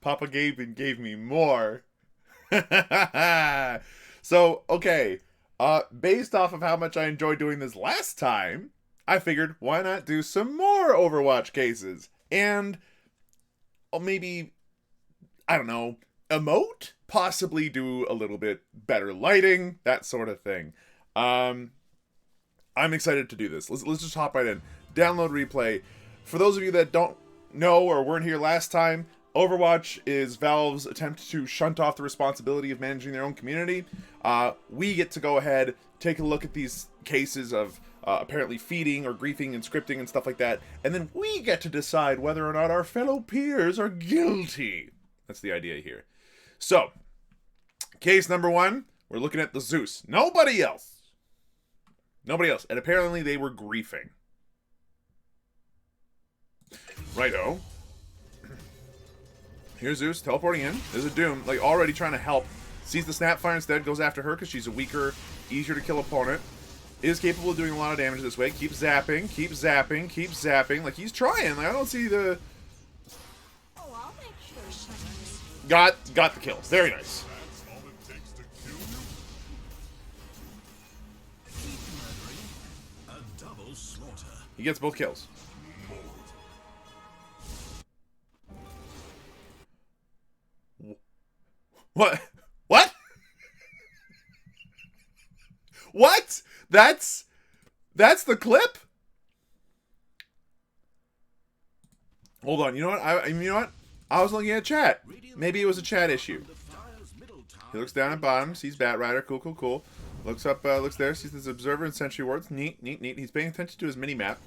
Papa Gaben gave me more. So, okay. Based off of how much I enjoyed doing this last time, I figured why not do some more Overwatch cases? And maybe, I don't know, emote? Possibly do a little bit better lighting, that sort of thing. I'm excited to do this. Let's just hop right in. Download replay. For those of you that don't know or weren't here last time, Overwatch is Valve's attempt to shunt off the responsibility of managing their own community. We get to go ahead, take a look at these cases of apparently feeding or griefing and scripting and stuff like that, and then we get to decide whether or not our fellow peers are guilty. That's the idea here. So, case number 1, we're looking at the Zeus. Nobody else. Nobody else. And apparently they were griefing. Righto. Here's Zeus teleporting in. There's a Doom, like already trying to help. Sees the Snapfire instead, goes after her because she's a weaker, easier to kill opponent. Is capable of doing a lot of damage this way. Keeps zapping, keeps zapping, keeps zapping. Like he's trying. Like I don't see the. Got the kills. Very nice. He gets both kills. What? What? What? That's the clip? Hold on. You know what? You know what? I was looking at chat. Maybe it was a chat issue. He looks down at bottom, sees Bat Rider. Cool, cool, cool. Looks up, looks there, sees this Observer and Sentry Wards. Neat, neat, neat. He's paying attention to his mini-map.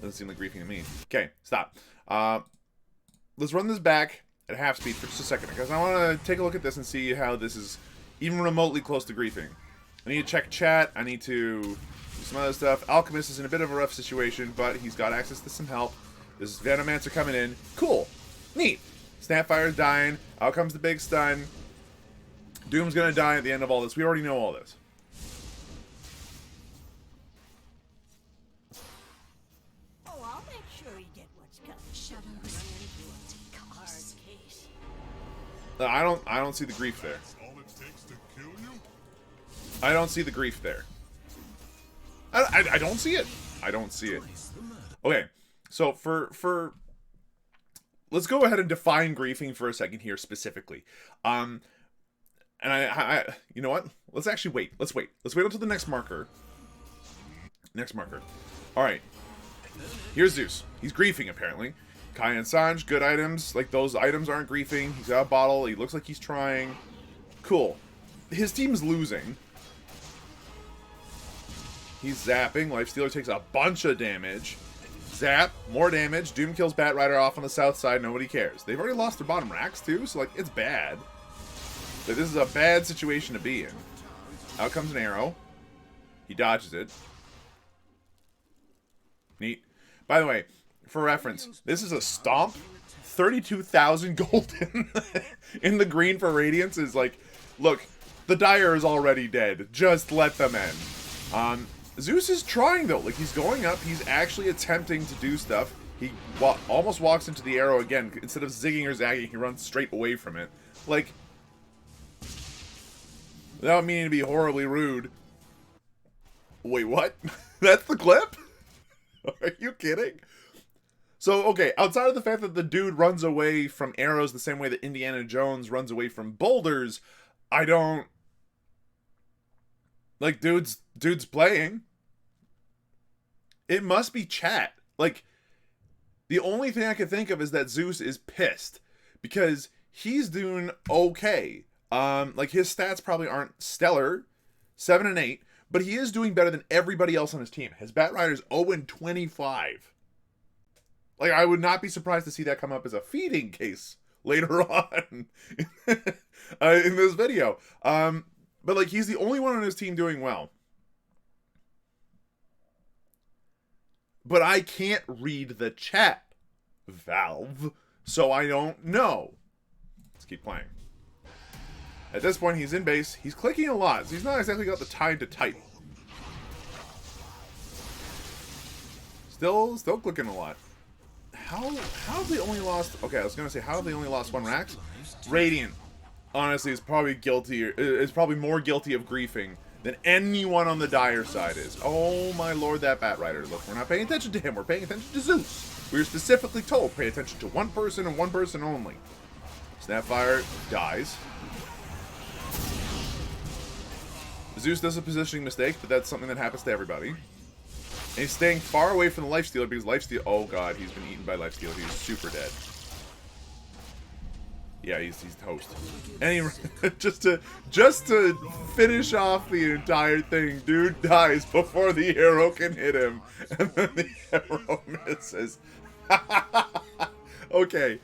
Doesn't seem like griefing to me. Okay, stop. Let's run this back at half speed for just a second, because I want to take a look at this and see how this is even remotely close to griefing. I need to check chat. I need to do some other stuff. Alchemist is in a bit of a rough situation, but he's got access to some help. This Venomancer coming in. Cool. Neat. Snapfire's dying. Out comes the big stun. Doom's gonna die at the end of all this. We already know all this. Oh, I'll make sure you get what's coming. Shadows. I don't see the grief there. I don't see the grief there. I don't see it. I don't see it. Okay, so for let's go ahead and define griefing for a second here specifically. And I you know what? Let's actually wait. Let's wait. Let's wait until the next marker. Next marker. All right. Here's Zeus. He's griefing apparently. Kai and Sanj, good items. Like those items aren't griefing. He's got a bottle. He looks like he's trying. Cool. His team's losing. He's zapping. Lifestealer takes a bunch of damage. Zap, more damage. Doom kills Bat Rider off on the south side. Nobody cares. They've already lost their bottom racks too, so like it's bad. Like, this is a bad situation to be in. Out comes an arrow. He dodges it. Neat. By the way, for reference, this is a stomp. 32,000 gold in the green for Radiance is like, look, the Dire is already dead. Just let them end. Zeus is trying though. Like he's going up. He's actually attempting to do stuff. He almost walks into the arrow again. Instead of zigging or zagging, he runs straight away from it. Like, without meaning to be horribly rude. Wait, what? That's the clip? Are you kidding? So, okay, outside of the fact that the dude runs away from arrows the same way that Indiana Jones runs away from boulders, I don't... Like, dude's playing. It must be chat. Like, the only thing I can think of is that Zeus is pissed. Because he's doing okay. Like, his stats probably aren't stellar. 7 and 8. But he is doing better than everybody else on his team. His Bat Rider's 0-25. Like, I would not be surprised to see that come up as a feeding case later on in this video. But, like, he's the only one on his team doing well. But I can't read the chat, Valve, so I don't know. Let's keep playing. At this point, he's in base. He's clicking a lot, so he's not exactly got the time to type. Still clicking a lot. How have they only lost... Okay, I was going to say, how have they only lost 1 Rax? Radiant, honestly, is probably more guilty of griefing than anyone on the dire side is. Oh my lord, that Bat Rider. Look, we're not paying attention to him. We're paying attention to Zeus. We were specifically told, pay attention to one person and one person only. Snapfire dies. Zeus does a positioning mistake, but that's something that happens to everybody. And he's staying far away from the Lifestealer because Lifestealer... Oh god, he's been eaten by Lifestealer. He's super dead. Yeah, he's toast. And he, just to finish off the entire thing, dude dies before the arrow can hit him, and then the arrow misses. Okay.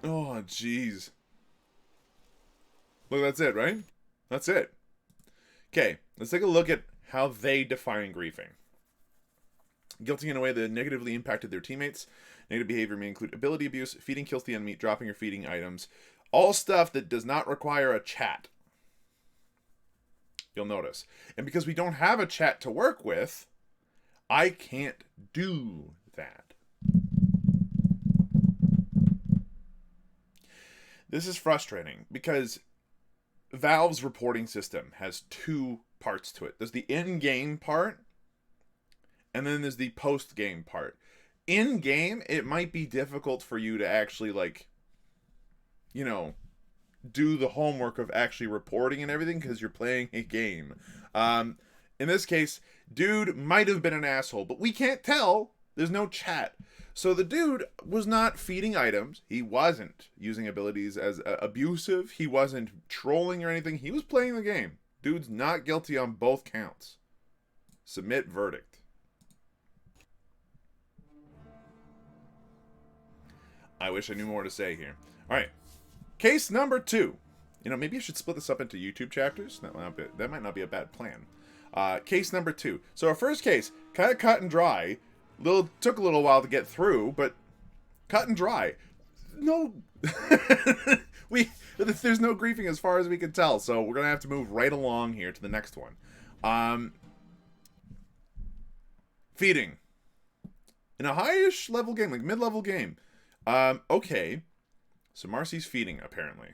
Oh, jeez. Look, that's it, right? That's it. Okay, let's take a look at how they define griefing. Guilty in a way that negatively impacted their teammates. Negative behavior may include ability abuse, feeding kills the enemy, dropping or feeding items. All stuff that does not require a chat. You'll notice. And because we don't have a chat to work with, I can't do that. This is frustrating because Valve's reporting system has 2 parts to it. There's the in-game part, and then there's the post-game part. In-game, it might be difficult for you to actually, like, you know, do the homework of actually reporting and everything because you're playing a game. In this case, dude might have been an asshole, but we can't tell. There's no chat. So the dude was not feeding items. He wasn't using abilities as abusive. He wasn't trolling or anything. He was playing the game. Dude's not guilty on both counts. Submit verdict. I wish I knew more to say here. All right. Case number 2. You know, maybe I should split this up into YouTube chapters. That might not be a bad plan. Case number 2. So our first case, kind of cut and dry. Took a little while to get through, but cut and dry. No, there's no griefing as far as we can tell, so we're gonna have to move right along here to the next one. Feeding in a high-ish level game, like mid-level game. Okay, so Marcy's feeding apparently.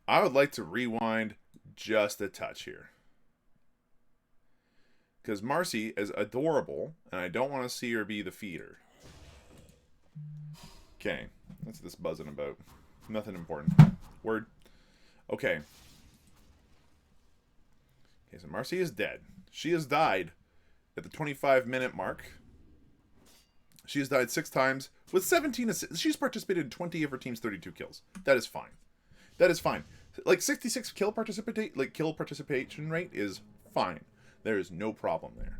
I would like to rewind just a touch here. Because Marcy is adorable, and I don't want to see her be the feeder. Okay, what's this buzzing about? Nothing important. Word. Okay. Okay, so Marcy is dead. She has died at the 25-minute mark. She has died 6 times with 17 assists. She's participated in 20 of her team's 32 kills. That is fine. That is fine. Like 66 kill participation rate is fine. There is no problem there.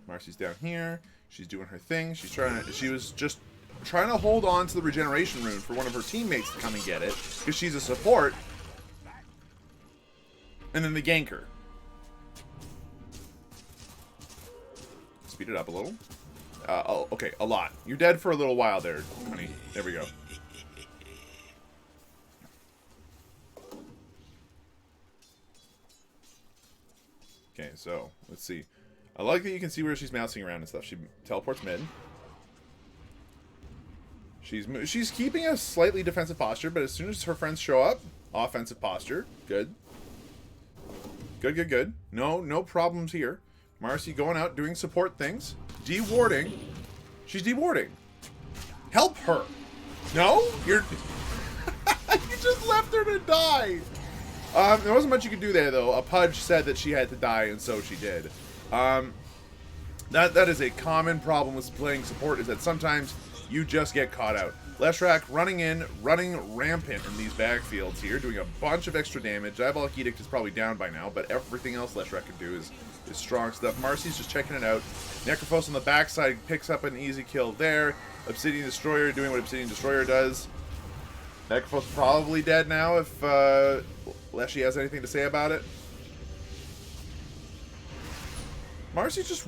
Marcy's down here. She's doing her thing. She was just trying to hold on to the regeneration rune for one of her teammates to come and get it because she's a support. And then the ganker. Speed it up a little. Oh, okay, a lot. You're dead for a little while there, honey. There we go. Okay, so let's see. I like that you can see where she's bouncing around and stuff. She teleports mid. She's keeping a slightly defensive posture, but as soon as her friends show up, offensive posture. Good. Good, good, good. No problems here. Marcy going out doing support things. Dewarding. She's dewarding. Help her. No? You're... you just left her to die. There wasn't much you could do there, though. A Pudge said that she had to die, and so she did. That is a common problem with playing support, is that sometimes you just get caught out. Leshrac running rampant in these backfields here, doing a bunch of extra damage. Diabolic Edict is probably down by now, but everything else Leshrac can do is strong stuff. Marcy's just checking it out. Necrophos on the backside picks up an easy kill there. Obsidian Destroyer doing what Obsidian Destroyer does. Necrophos probably dead now if Leshy has anything to say about it. Marcy's just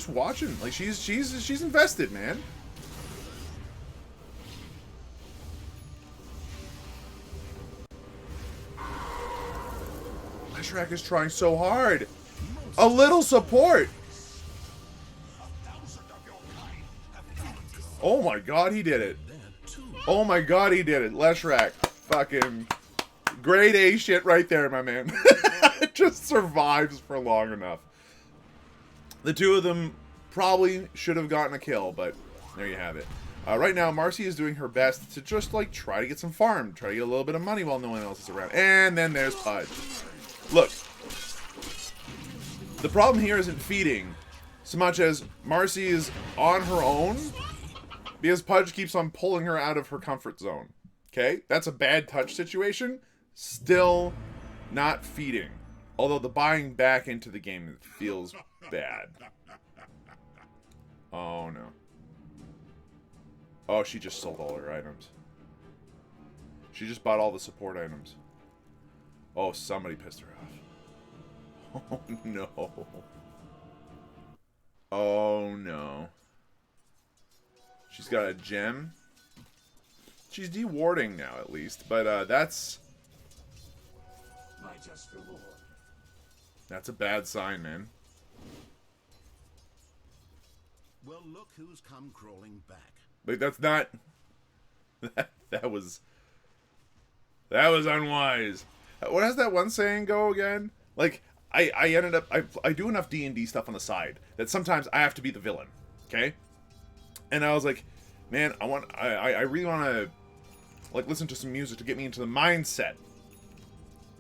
watching. Like she's invested, man. Leshrac is trying so hard. A little support. Oh my god, he did it. Oh my god, he did it. Leshrac. Fucking grade A shit right there, my man. It just survives for long enough. The two of them probably should have gotten a kill, but there you have it. Right now, Marcy is doing her best to just, like, try to get some farm. Try to get a little bit of money while no one else is around. And then there's Pudge. Look. The problem here isn't feeding so much as Marcy is on her own because Pudge keeps on pulling her out of her comfort zone. Okay? That's a bad touch situation. Still not feeding. Although the buying back into the game feels bad. Oh, no. Oh, she just sold all her items. She just bought all the support items. Oh, somebody pissed her off. Oh, no. Oh, no. She's got a gem. She's dewarding now, at least. But, that's a bad sign, man. Well, look who's come crawling back. Like, that's not... That was unwise. What does that one saying go again? Like, I ended up... I do enough D&D stuff on the side that sometimes I have to be the villain. Okay? And I was like, man, I really want to, like, listen to some music to get me into the mindset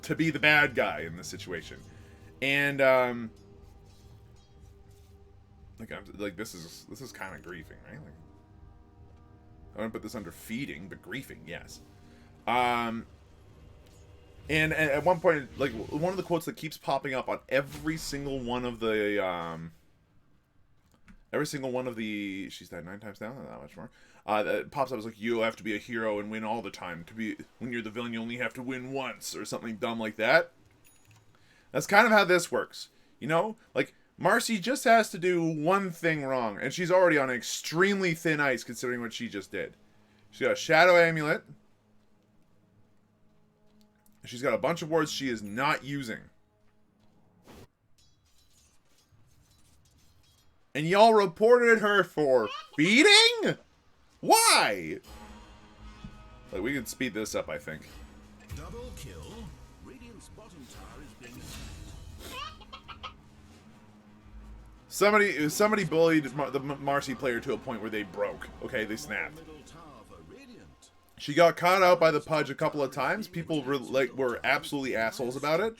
to be the bad guy in this situation. And, like, this is kind of griefing, right? Like, I want to put this under feeding, but griefing, yes. And at one point, like, one of the quotes that keeps popping up on every single one of the, she's died 9 times now, not that much more. That pops up as like, you have to be a hero and win all the time. When you're the villain, you only have to win once, or something dumb like that. That's kind of how this works. You know? Like, Marcy just has to do one thing wrong, and she's already on extremely thin ice considering what she just did. She's got a Shadow Amulet. She's got a bunch of wards she is not using. And y'all reported her for feeding? Why? Like, we can speed this up, I think. Double kill. Radiant's bottom tower is being attacked. Somebody bullied the Marcy player to a point where they broke. Okay, they snapped. She got caught out by the Pudge a couple of times. People were absolutely assholes about it.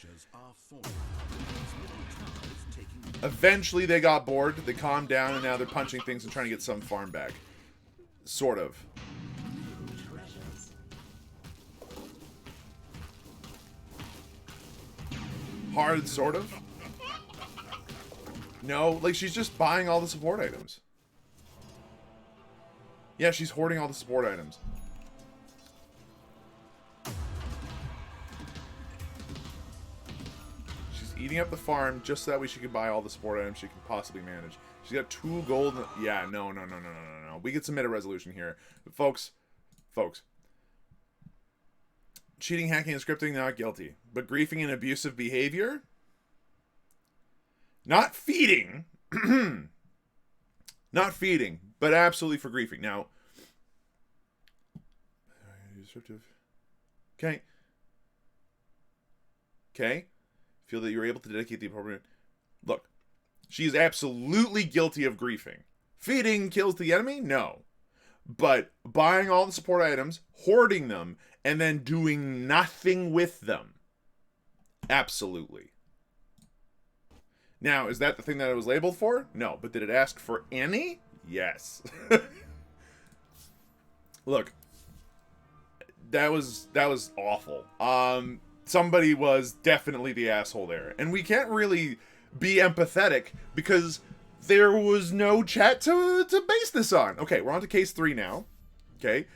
Eventually, they got bored. They calmed down, and now they're punching things and trying to get some farm back. Sort of. Hard, sort of. No, like, she's just buying all the support items. Yeah, she's hoarding all the support items. She's eating up the farm just so that way she can buy all the support items she can possibly manage. She's got 2 gold. Yeah, no. We get some meta resolution here. But folks. Cheating, hacking, and scripting, not guilty. But griefing and abusive behavior? Not feeding. Not feeding, but absolutely for griefing. Now, okay. Feel that you're able to dedicate the appropriate... Look, she is absolutely guilty of griefing. Feeding kills the enemy? No. But buying all the support items, hoarding them, and then doing nothing with them. Absolutely. Now, is that the thing that it was labeled for? No. But did it ask for any? Yes. Look. That was awful. Somebody was definitely the asshole there. And we can't really be empathetic because there was no chat to base this on. Okay, we're on to case 3 now. Okay.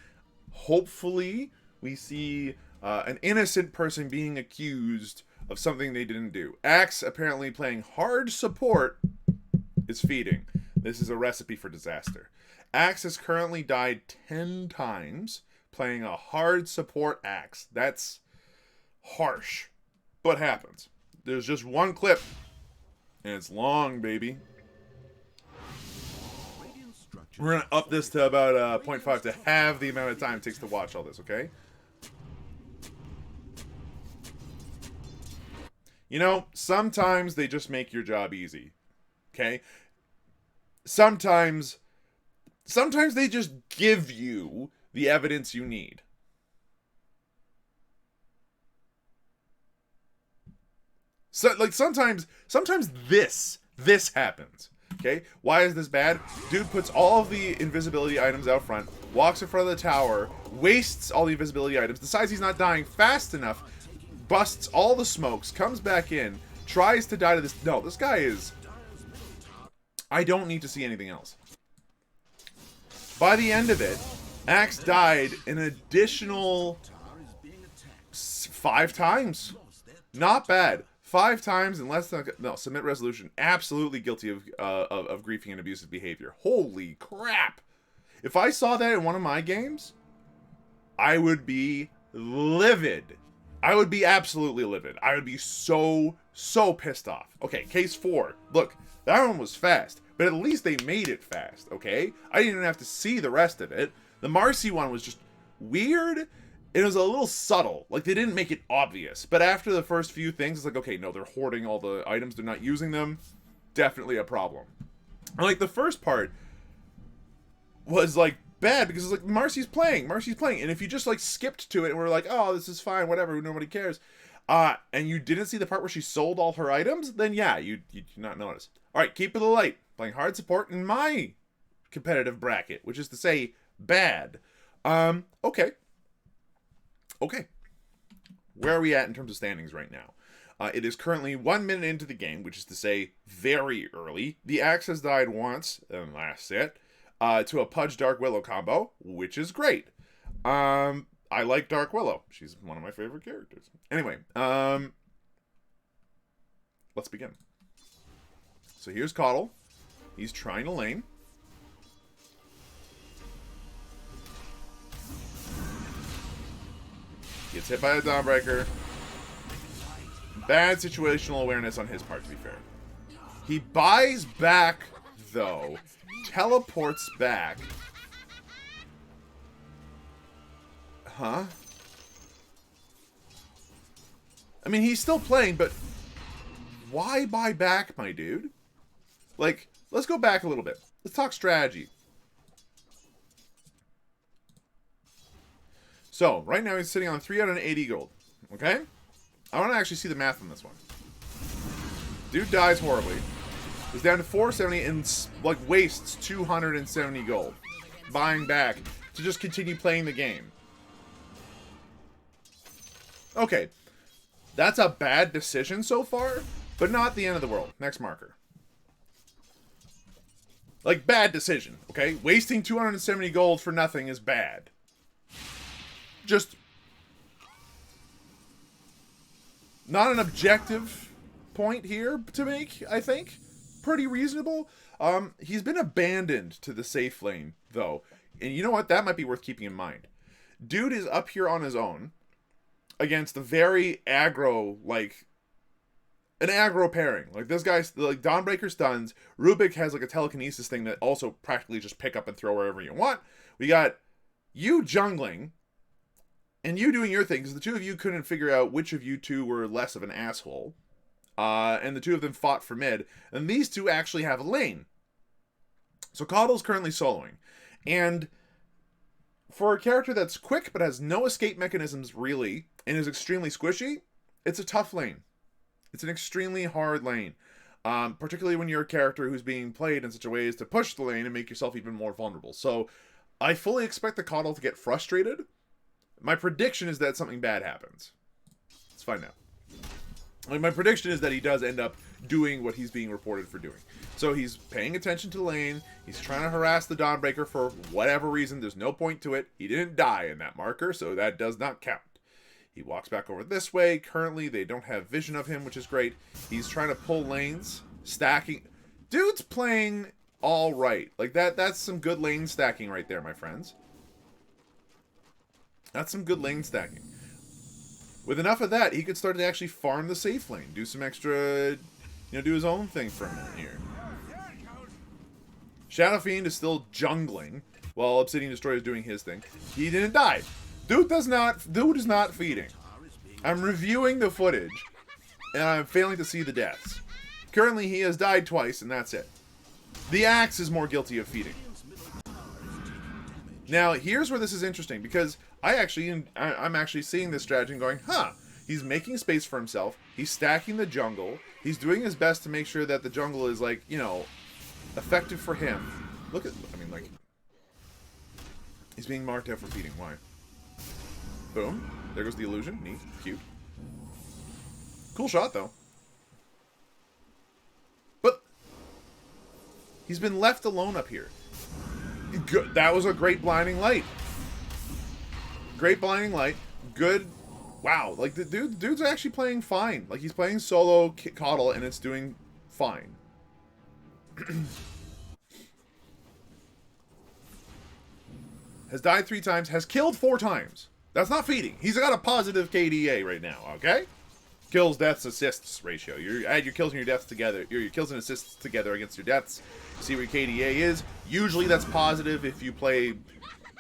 Hopefully, we see an innocent person being accused of something they didn't do. Axe, apparently playing hard support, is feeding. This is a recipe for disaster. Axe has currently died 10 times playing a hard support Axe. That's harsh, but happens. There's just one clip. And it's long, baby. We're going to up this to about 0.5 to halve the amount of time it takes to watch all this, okay? You know, sometimes they just make your job easy. Okay? Sometimes they just give you the evidence you need. So, like, sometimes this happens. Okay? Why is this bad? Dude puts all of the invisibility items out front, walks in front of the tower, wastes all the invisibility items, decides he's not dying fast enough, busts all the smokes, comes back in, tries to die to this. No, this guy is... I don't need to see anything else. By the end of it, Axe died an additional 5 times. Not bad. 5 times in less than... No, submit resolution. Absolutely guilty of griefing and abusive behavior. Holy crap. If I saw that in one of my games, I would be livid. I would be absolutely livid. I would be so pissed off. Okay, case 4. Look, that one was fast, but at least they made it fast, okay? I didn't even have to see the rest of it. The Marcy one was just weird. It was a little subtle. Like, they didn't make it obvious. But after the first few things, it's like, okay, no, they're hoarding all the items. They're not using them. Definitely a problem. And, like, the first part was, like, bad because it's like, Marcy's playing. And if you just, like, skipped to it and were like, oh, this is fine, whatever, nobody cares, and you didn't see the part where she sold all her items, then yeah, you did not notice. All right, keep it light. Playing hard support in my competitive bracket, which is to say, bad. Okay. Where are we at in terms of standings right now? It is currently 1 minute into the game, which is to say very early. The Axe has died once, and last set, to a Pudge Dark Willow combo, which is great. I like Dark Willow. She's one of my favorite characters. Anyway, let's begin. So here's Coddle. He's trying to lane. Gets hit by a Dawnbreaker. Bad situational awareness on his part, to be fair. He buys back, though. Teleports back. Huh? I mean, he's still playing, but why buy back, my dude? Like, let's go back a little bit. Let's talk strategy. So, right now he's sitting on 380 gold. Okay? I want to actually see the math on this one. Dude dies horribly. Is down to 470 and, like, wastes 270 gold. Buying back to just continue playing the game. Okay. That's a bad decision so far, but not the end of the world. Next marker. Like, bad decision, okay? Wasting 270 gold for nothing is bad. Just not an objective point here to make, I think. Pretty reasonable. He's been abandoned to the safe lane, though. And you know what? That might be worth keeping in mind. Dude is up here on his own against a very aggro, like, an aggro pairing. Like, this guy's, like, Dawnbreaker stuns. Rubik has, like, a telekinesis thing that also practically just pick up and throw wherever you want. We got you jungling and you doing your thing, because the two of you couldn't figure out which of you two were less of an asshole. And the two of them fought for mid. And these two actually have a lane. So Coddle's currently soloing. And for a character that's quick but has no escape mechanisms really, and is extremely squishy, it's a tough lane. It's an extremely hard lane. Particularly when you're a character who's being played in such a way as to push the lane and make yourself even more vulnerable. So I fully expect the Coddle to get frustrated. My prediction is that something bad happens. Let's find out. Like, my prediction is that he does end up doing what he's being reported for doing. So he's paying attention to the lane. He's trying to harass the Dawnbreaker for whatever reason. There's no point to it. He didn't die in that marker, so that does not count. He walks back over this way. Currently, they don't have vision of him, which is great. He's trying to pull lanes, stacking. Dude's playing all right. Like, that's some good lane stacking right there, my friends. That's some good lane stacking. With enough of that, he could start to actually farm the safe lane. Do some extra, you know, do his own thing for a minute here. Shadow Fiend is still jungling while Obsidian Destroyer is doing his thing. He didn't die. Dude is not feeding. I'm reviewing the footage, and I'm failing to see the deaths. Currently, he has died twice, and that's it. The Axe is more guilty of feeding. Now, here's where this is interesting, because I'm actually seeing this strategy and going, huh, he's making space for himself, he's stacking the jungle, he's doing his best to make sure that the jungle is, like, you know, effective for him. Look at, I mean, like, he's being marked out for feeding. Why? Boom. There goes the illusion. Neat. Cute. Cool shot, though. But he's been left alone up here. Good. That was a great blinding light. Great blinding light. Good. Wow. Like, the dude's actually playing fine. Like, he's playing solo Coddle, and it's doing fine. Has died 3 times. Has killed 4 times. That's not feeding. He's got a positive KDA right now, okay? Kills, deaths, assists ratio. You add your kills and your deaths together. Your kills and assists together against your deaths. See what your KDA is. Usually that's positive if you play,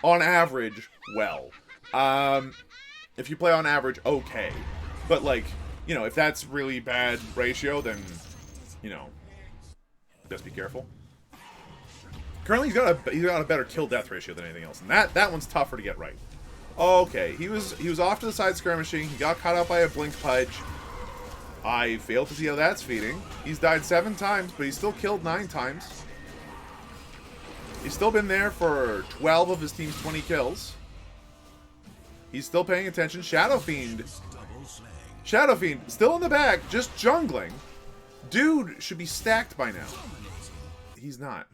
on average, well. If you play on average, okay. But, like, you know, if that's really bad ratio, then, you know, just be careful. Currently, he's got a better kill-death ratio than anything else. And that one's tougher to get right. Okay, he was off to the side skirmishing. He got caught out by a blink pudge. I failed to see how that's feeding. He's died 7 times, but he's still killed 9 times. He's still been there for 12 of his team's 20 kills. He's still paying attention. Shadow Fiend, still in the back, just jungling. Dude should be stacked by now. He's not.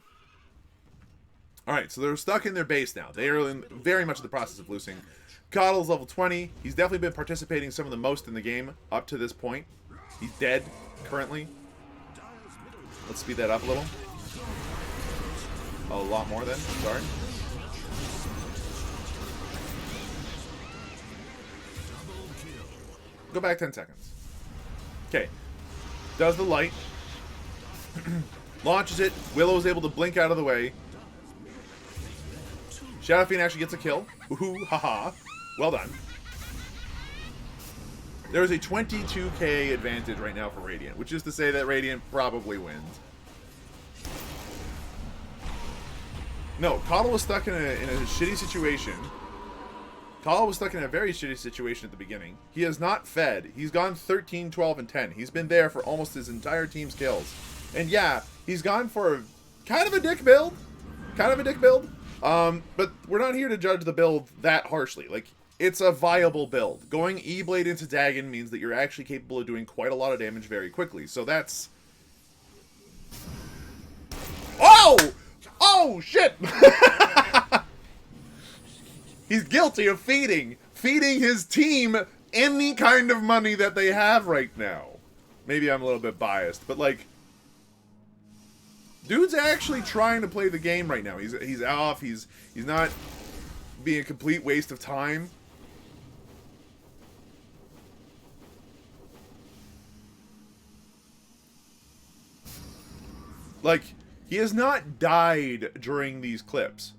Alright, so they're stuck in their base now. They are very much in the process of losing. Coddle's level 20. He's definitely been participating some of the most in the game up to this point. He's dead, currently. Let's speed that up a little. A lot more then, sorry. Go back 10 seconds. Okay. Does the light. Launches it. Willow's able to blink out of the way. Shadow Fiend actually gets a kill. Woohoo, haha. Well done. There is a 22k advantage right now for Radiant, which is to say that Radiant probably wins. No, Coddle was stuck in a shitty situation. Coddle was stuck in a very shitty situation at the beginning. He has not fed. He's gone 13, 12, and 10. He's been there for almost his entire team's kills. And yeah, he's gone for kind of a dick build. But we're not here to judge the build that harshly. Like, it's a viable build. Going E-Blade into Dagon means that you're actually capable of doing quite a lot of damage very quickly. So that's... Oh! Oh, shit! He's guilty of feeding his team any kind of money that they have right now. Maybe I'm a little bit biased, but, like... Dude's actually trying to play the game right now. He's off. He's not being a complete waste of time. Like, he has not died during these clips.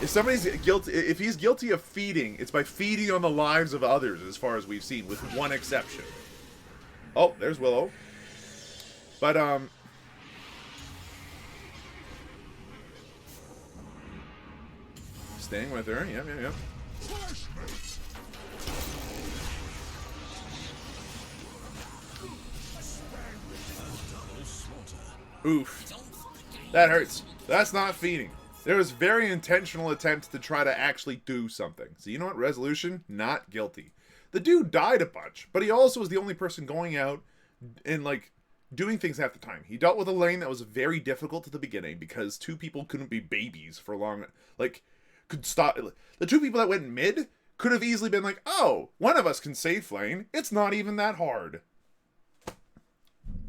If somebody's guilty, if he's guilty of feeding, it's by feeding on the lives of others, as far as we've seen, with one exception. Oh, there's Willow. But, staying with her. Yep. Oof. That hurts. That's not feeding. There was very intentional attempts to try to actually do something. So you know what? Resolution? Not guilty. The dude died a bunch, but he also was the only person going out and, like, doing things half the time. He dealt with a lane that was very difficult at the beginning because 2 people couldn't be babies for long. Like, could stop. The 2 people that went mid could have easily been like, oh, one of us can safe lane. It's not even that hard.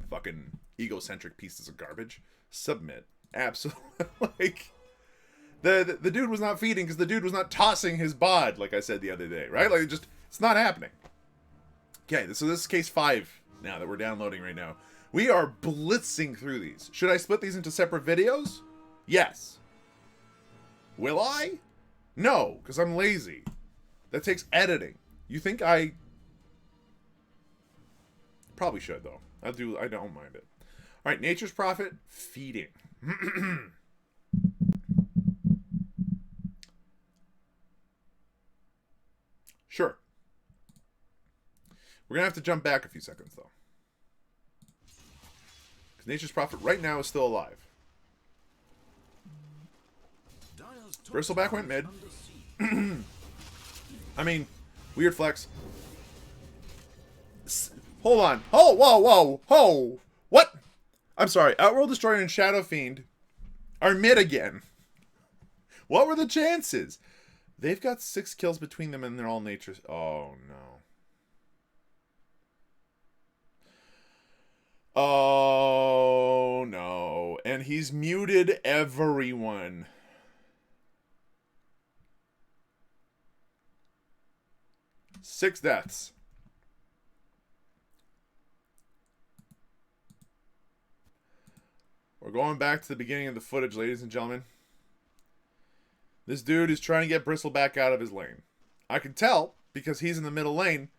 Fucking egocentric pieces of garbage. Submit. Absolutely. Like, the dude was not feeding because the dude was not tossing his bod, like I said the other day, right? Like, just It's not happening. Okay, so this is case 5 now that we're downloading right now. We are blitzing through these. Should I split these into separate videos? Yes. Will I? No, because I'm lazy. That takes editing. You think I... Probably should, though. I don't mind it. Alright, Nature's Prophet, feeding. Sure. We're going to have to jump back a few seconds, though. Because Nature's Prophet right now is still alive. Bristleback went mid. I mean, weird flex. Hold on. Oh, whoa, whoa, whoa. What? I'm sorry. Outworld Destroyer and Shadow Fiend are mid again. What were the chances? They've got 6 kills between them and they're all Nature's. Oh, no. Oh, no. And he's muted everyone. Six deaths. We're going back to the beginning of the footage, ladies and gentlemen. This dude is trying to get Bristleback out of his lane. I can tell because he's in the middle lane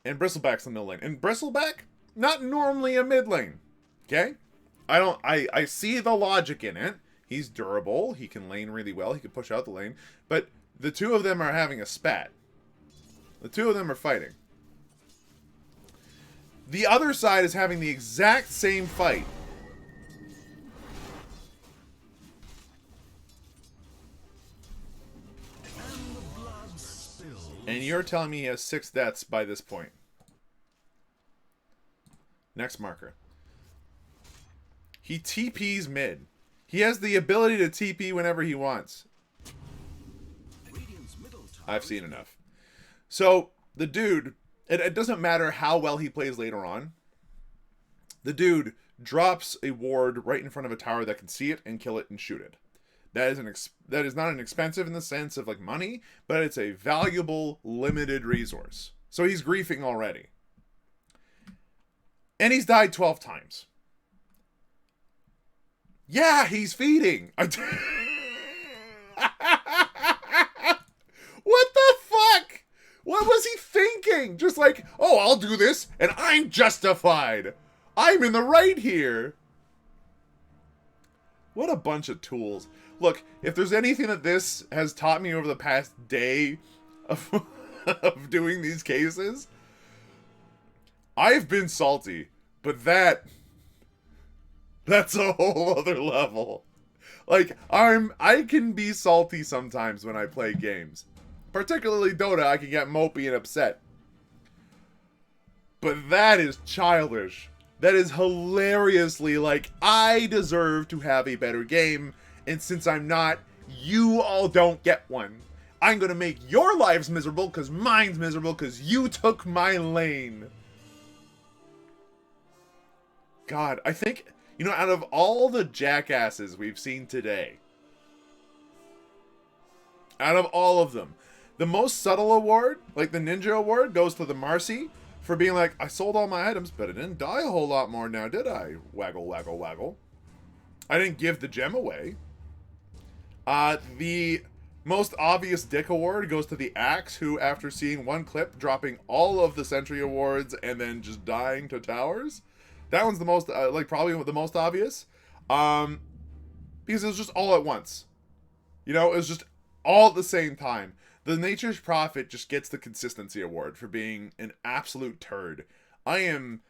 and Bristleback's in the middle lane. And Bristleback, not normally a mid lane. Okay? I see the logic in it. He's durable. He can lane really well. He can push out the lane. But the two of them are having a spat. The two of them are fighting. The other side is having the exact same fight. And you're telling me he has 6 deaths by this point. Next marker. He TPs mid. He has the ability to TP whenever he wants. I've seen enough. So, the dude, it doesn't matter how well he plays later on. The dude drops a ward right in front of a tower that can see it and kill it and shoot it. That is not an expensive in the sense of like money, but it's a valuable, limited resource. So he's griefing already. And he's died 12 times. Yeah, he's feeding. What the fuck? What was he thinking? Just like, oh, I'll do this and I'm justified. I'm in the right here. What a bunch of tools. Look, if there's anything that this has taught me over the past day of, of doing these cases, I've been salty, but that's a whole other level. Like, I can be salty sometimes when I play games. Particularly Dota, I can get mopey and upset. But that is childish. That is hilariously like, I deserve to have a better game, and since I'm not, you all don't get one. I'm gonna make your lives miserable because mine's miserable because you took my lane. God, I think, you know, out of all the jackasses we've seen today, out of all of them, the most subtle award, like the Ninja Award, goes to the Marcy for being like, I sold all my items, but I didn't die a whole lot more now, did I? Waggle, waggle, waggle. I didn't give the gem away. The most obvious dick award goes to the Axe, who, after seeing one clip, dropping all of the Sentry awards and then just dying to towers. That one's the most, like, probably the most obvious. Because it was just all at once. You know, it was just all at the same time. The Nature's Prophet just gets the consistency award for being an absolute turd. I am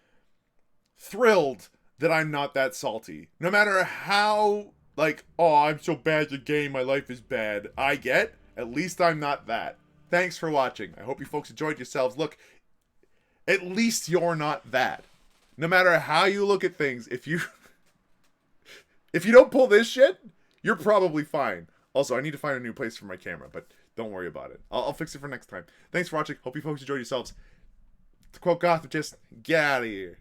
thrilled that I'm not that salty. No matter how, like, oh, I'm so bad at the game, my life is bad. At least I'm not that. Thanks for watching. I hope you folks enjoyed yourselves. Look, at least you're not that. No matter how you look at things, if you don't pull this shit, you're probably fine. Also, I need to find a new place for my camera, but don't worry about it. I'll fix it for next time. Thanks for watching. Hope you folks enjoyed yourselves. To quote Gotham, just get out of here.